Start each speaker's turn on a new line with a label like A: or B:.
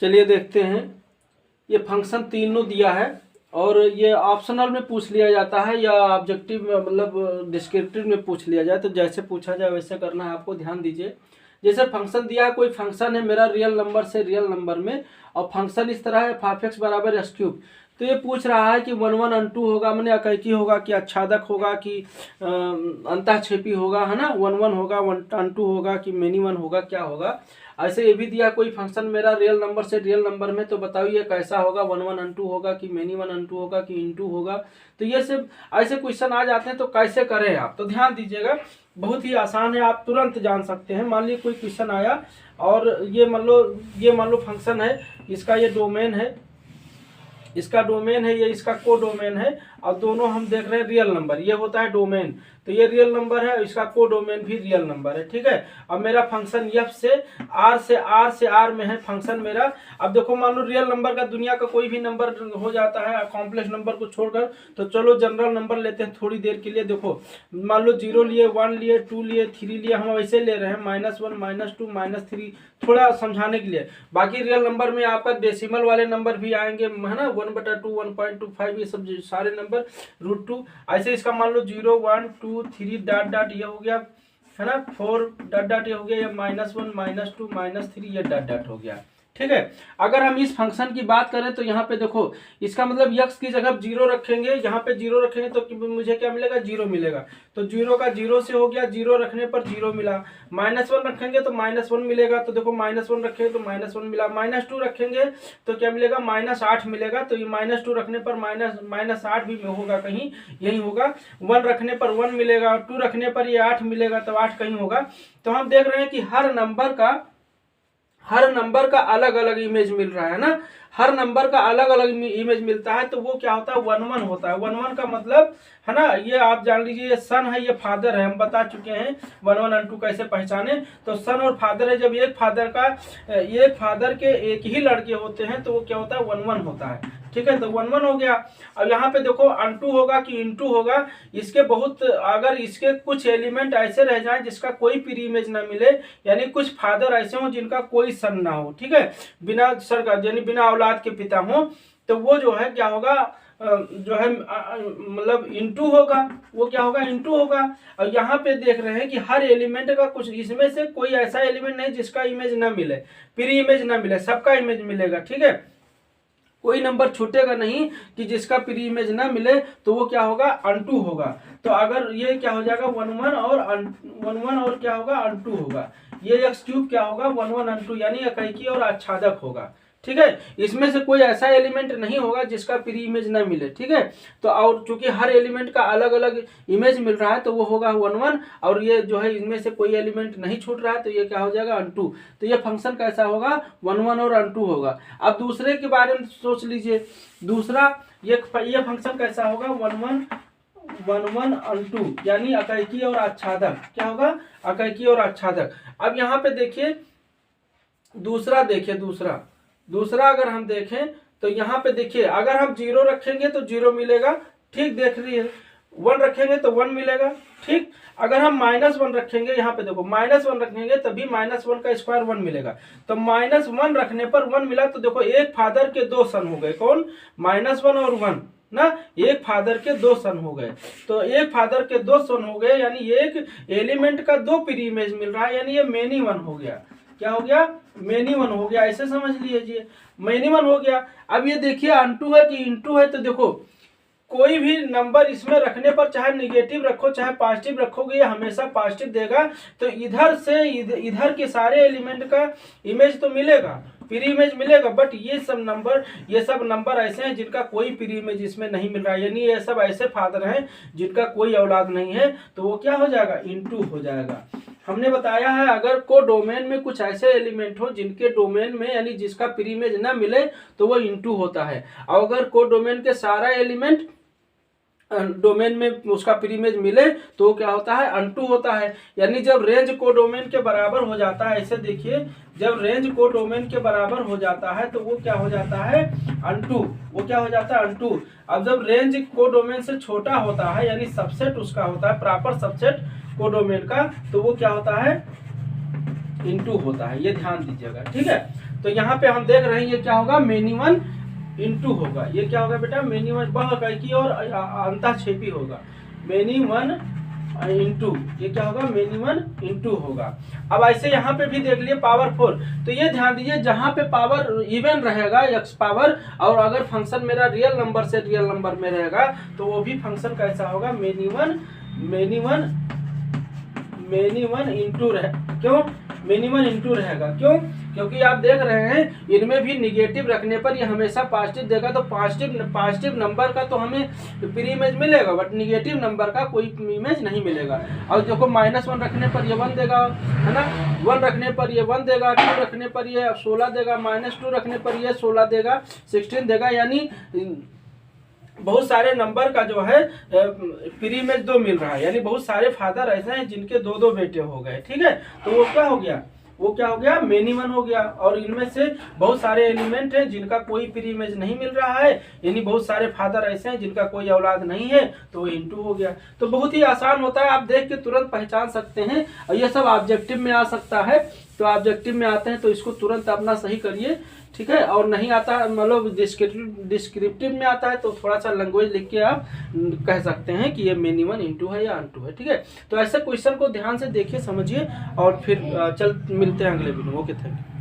A: चलिए देखते हैं। ये फंक्शन तीनों दिया है और ये ऑप्शनल में पूछ लिया जाता है या ऑब्जेक्टिव मतलब डिस्क्रिप्टिव में पूछ लिया जाए, तो जैसे पूछा जाए वैसे करना है आपको। ध्यान दीजिए, जैसे फंक्शन दिया है, कोई फंक्शन है मेरा रियल नंबर से रियल नंबर में, और फंक्शन इस तरह है f(x = x³। तो ये पूछ रहा है कि 1 1 अनटू होगा, मैंने अकैकी होगा कि आच्छादक होगा कि अंतःक्षेपी होगा, है ना, 1 1 होगा, 1 अनटू होगा कि मेनी वन होगा, क्या होगा। ऐसे ये भी दिया कोई फंक्शन मेरा रियल नंबर से रियल नंबर में, तो बताओ ये कैसा होगा, 1 1 अनटू होगा कि मेनी वन अनटू होगा कि इनटू होगा। तो ये सब ऐसे क्वेश्चन आ जाते हैं, तो कैसे करें आप, तो ध्यान दीजिएगा, बहुत ही आसान है, आप तुरंत जान सकते हैं। मान लीजिए कोई क्वेश्चन आया और ये मान लो फंक्शन है, इसका ये डोमेन है, इसका डोमेन है, ये इसका को डोमेन है, और दोनों हम देख रहे हैं रियल नंबर, ये होता है डोमेन, तो ये रियल नंबर है, इसका को डोमेन भी रियल नंबर है, ठीक है। अब मेरा फंक्शन f से r में है फंक्शन मेरा। अब देखो मान लो रियल नंबर का दुनिया का कोई भी नंबर हो जाता है कॉम्प्लेक्स नंबर को छोड़कर, तो चलो जनरल नंबर लेते हैं थोड़ी देर के लिए। देखो मान लो 0 लिए, 1 लिए, 2 लिए, 3 लिए, हम वैसे ले रहे हैं -1 -2 -3, थोड़ा समझाने के लिए। बाकी रियल नंबर में आपका डेसिमल वाले नंबर भी आएंगे, है ना, 1/2, 1.25, ये सब सारे नंबर, √2। ऐसे इसका मान लो 0 1 2 3 डॉट डॉट ये हो गया, है ना, 4 डॉट डॉट ये हो गया, ये -1 -2 -3 ये डॉट डॉट हो गया, ठीक है। अगर हम इस फंक्शन की बात करें तो यहाँ पे देखो, इसका मतलब x की जगह 0 रखेंगे, यहाँ पे 0 रखेंगे तो मुझे क्या मिलेगा, 0 मिलेगा। तो 0 का 0 से हो गया, 0 रखने पर 0 मिला। -1 रखेंगे तो -1 मिलेगा, तो देखो -1 रखेंगे तो -1 मिला। -2 रखेंगे तो क्या मिलेगा, -8 मिलेगा। तो ये -2 रखने पर -8 भी होगा, कहीं यही होगा। 1 रखने पर 1 मिलेगा, 2 रखने पर ये 8 मिलेगा, तो 8 कहीं होगा। तो हम देख रहे हैं कि हर नंबर का अलग अलग इमेज मिल रहा है ना, हर नंबर का अलग अलग इमेज मिलता है, तो वो क्या होता है, 1 1 होता है। 1 1 का मतलब, है ना, ये आप जान लीजिए, ये सन है, ये फादर है, हम बता चुके हैं 1 1 और 2 कैसे पहचाने। तो सन और फादर है, जब एक फादर के एक ही लड़के होते हैं तो वो क्या होता है, 1 1 होता है, ठीक है। तो 1 1 हो गया। अब यहाँ पे देखो अनटू होगा कि इनटू होगा, इसके बहुत, अगर इसके कुछ एलिमेंट ऐसे रह जाएं जिसका कोई प्री इमेज ना मिले, यानी कुछ फादर ऐसे हो जिनका कोई सन ना हो, ठीक है, बिना सर का, यानी बिना औलाद के पिता हो, तो वो जो है क्या होगा, जो है मतलब इनटू होगा, वो क्या होगा, इनटू होगा। और यहाँ पे देख रहे हैं कि हर एलिमेंट का कुछ, इसमें से कोई ऐसा एलिमेंट नहीं जिसका इमेज ना मिले, प्री इमेज ना मिले, सबका इमेज मिलेगा, ठीक है। कोई नंबर छूटेगा नहीं कि जिसका प्री इमेज ना मिले, तो वो क्या होगा, अनटू होगा। तो अगर ये क्या हो जाएगा, 1 1 और क्या होगा, अनटू होगा। ये x³ क्या होगा, 1 1 अनटू, यानी अकैकी और आच्छादक होगा, ठीक है। इसमें से कोई ऐसा एलिमेंट नहीं होगा जिसका प्री इमेज ना मिले, ठीक है। तो और चूंकि हर एलिमेंट का अलग अलग इमेज मिल रहा है, तो वो होगा 1 1, और ये जो है इनमें से कोई एलिमेंट नहीं छूट रहा है, तो ये क्या हो जाएगा, अनटू। तो ये फंक्शन कैसा होगा, 1 1 और अनटू होगा। अब दूसरे के बारे में सोच लीजिए, दूसरा ये फंक्शन कैसा होगा, 1 1 अनटू, यानी अकैकी और आच्छादक, क्या होगा, अकैकी और आच्छादक। अब यहाँ पे देखिए दूसरा, देखिए दूसरा अगर हम देखें तो यहाँ पे देखिए, अगर हम 0 रखेंगे तो 0 मिलेगा, ठीक, देख रही है। 1 रखेंगे तो 1 मिलेगा, ठीक। अगर हम -1 रखेंगे, यहाँ पे देखो -1 रखेंगे तभी -1 का स्क्वायर 1 मिलेगा। तो -1 रखने पर 1 मिला, तो देखो एक फादर के 2 सन हो गए, कौन, -1 और 1 ना, एक फादर के 2 सन हो गए। तो एक फादर के 2 सन हो गए, यानी एक एलिमेंट का 2 प्री इमेज मिल रहा है, यानी ये मेनी वन हो गया। क्या हो गया, मेनी वन हो गया, ऐसे समझ लीजिए, मेनी वन हो गया। अब ये देखिए अनटू है कि इनटू है, तो देखो कोई भी नंबर इसमें रखने पर चाहे निगेटिव रखो चाहे पॉजिटिव रखोगे, ये हमेशा पॉजिटिव देगा। तो इधर से इधर के सारे एलिमेंट का इमेज तो मिलेगा, प्री इमेज मिलेगा, बट ये सब नंबर ऐसे हैं जिनका कोई प्री इमेज इसमें नहीं मिल रहा है, यानी ये सब ऐसे फादर हैं जिनका कोई औलाद नहीं है, तो वो क्या हो जाएगा, इनटू हो जाएगा। हमने बताया है अगर को डोमेन में कुछ ऐसे एलिमेंट हो जिनके डोमेन में, यानी जिसका प्री इमेज ना मिले, तो वो इनटू होता है। और अगर को डोमेन के सारा एलिमेंट डोमेन में उसका प्री इमेज मिले, तो क्या होता है, अनटू होता है। यानी जब रेंज को डोमेन के बराबर हो जाता है, ऐसे देखिए, जब रेंज को डोमेन के बराबर हो जाता है तो वो क्या हो जाता है, अनटू, वो क्या हो जाता है, अनटू। अब जब रेंज को डोमेन से छोटा होता है, यानी सबसेट उसका होता है, प्रॉपर सबसेट को डोमेन का, तो वो क्या होता है, इनटू होता है। ये ध्यान दीजिएगा, ठीक है। तो यहाँ पे हम देख रहे हैं ये क्या होगा, मेनी वन इंटू होगा। ये क्या होगा बेटा, मेनी वन वह की और अंताक्षेपी होगा, मेनी वन इंटू, ये क्या होगा, मेनी वन इंटू होगा। अब ऐसे यहाँ पे भी देख लिए पावर 4, तो ये ध्यान दीजिए जहाँ पे पावर इवन रहेगा एक्स पावर, और अगर फंक्शन मेरा रियल नंबर से रियल नंबर में रहेगा तो वो भी फंक्शन कैसा होगा, मेनी वन इंटू रहे, क्यों मेनी वन इंटू रहेगा, क्यों, क्योंकि आप देख रहे हैं इनमें भी निगेटिव रखने पर ये हमेशा पॉजिटिव देगा, तो पॉजिटिव नंबर का तो हमें प्री इमेज मिलेगा, बट निगेटिव नंबर का कोई इमेज नहीं मिलेगा। और देखो -1 रखने पर ये 1 देगा, है ना, 1 रखने पर ये 1 देगा, 2 रखने पर ये 16 देगा, -2 रखने पर ये 16 देगा, 16 देगा, यानी बहुत सारे नंबर का जो है प्री इमेज 2 मिल रहा है, यानी बहुत सारे फादर ऐसे हैं जिनके 2-2 बेटे हो गए, ठीक है। तो वो क्या हो गया, मेनी वन हो गया। और इनमें से बहुत सारे एलिमेंट हैं जिनका कोई प्री इमेज नहीं मिल रहा है, यानी बहुत सारे फादर ऐसे हैं जिनका कोई औलाद नहीं है, तो वो इंटू हो गया। तो बहुत ही आसान होता है, आप देख के तुरंत पहचान सकते हैं। और ये सब ऑब्जेक्टिव में आ सकता है, तो ऑब्जेक्टिव में आते हैं तो इसको तुरंत अपना सही करिए, ठीक है। और नहीं आता, मतलब डिस्क्रिप्टिव में आता है तो थोड़ा सा लैंग्वेज लिख के आप कह सकते हैं कि ये मेनी वन इंटू है या अनटू है, ठीक है। तो ऐसे क्वेश्चन को ध्यान से देखिए, समझिए, और फिर चल मिलते हैं अगले वीडियो में। Okay, thank you.